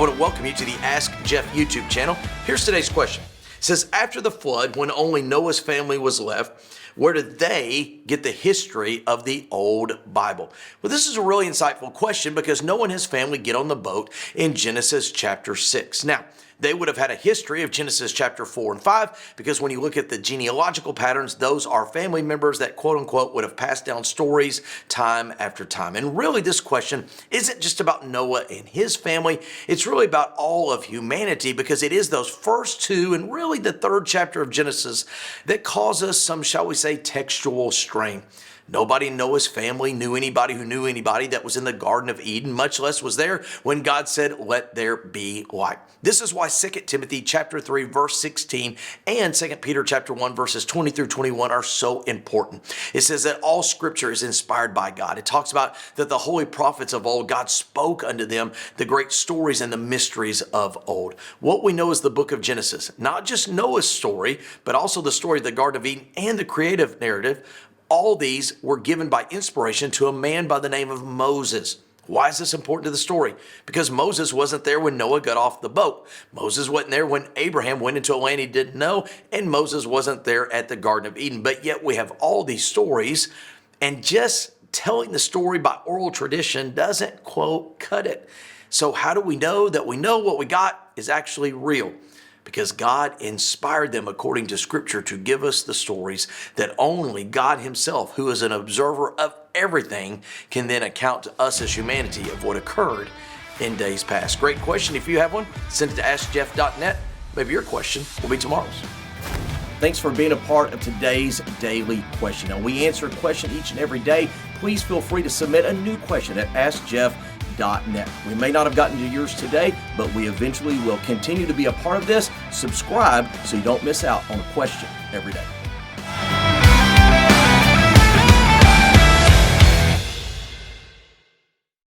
want to welcome you to the Ask Jeff YouTube channel. Here's today's question. It says, after the flood, when only Noah's family was left, where did they get the history of the old Bible? Well, this is a really insightful question because Noah and his family get on the boat in Genesis chapter 6. Now, they would have had a history of Genesis chapter 4 and 5 because when you look at the genealogical patterns, those are family members that quote unquote would have passed down stories time after time. And really this question isn't just about Noah and his family. It's really about all of humanity because it is those first two and really the third chapter of Genesis that cause us some, shall we say, textual strain. Nobody in Noah's family knew anybody who knew anybody that was in the Garden of Eden, much less was there when God said, let there be light. This is why 2 Timothy chapter 3, verse 16 and 2 Peter chapter 1, verses 20 through 21 are so important. It says that all scripture is inspired by God. It talks about that the holy prophets of old, God spoke unto them the great stories and the mysteries of old. What we know is the book of Genesis, not just Noah's story, but also the story of the Garden of Eden and the creative narrative. All these were given by inspiration to a man by the name of Moses. Why is this important to the story? Because Moses wasn't there when Noah got off the boat. Moses wasn't there when Abraham went into a land he didn't know, and Moses wasn't there at the Garden of Eden. But yet we have all these stories, and just telling the story by oral tradition doesn't, quote, cut it. So how do we know that we know what we got is actually real? Because God inspired them according to Scripture to give us the stories that only God himself, who is an observer of everything, can then account to us as humanity of what occurred in days past. Great question. If you have one, send it to AskJeff.net. Maybe your question will be tomorrow's. Thanks for being a part of today's daily question. Now, we answer a question each and every day. Please feel free to submit a new question at AskJeff.net. We may not have gotten to yours today, but we eventually will continue to be a part of this. Subscribe so you don't miss out on a question every day.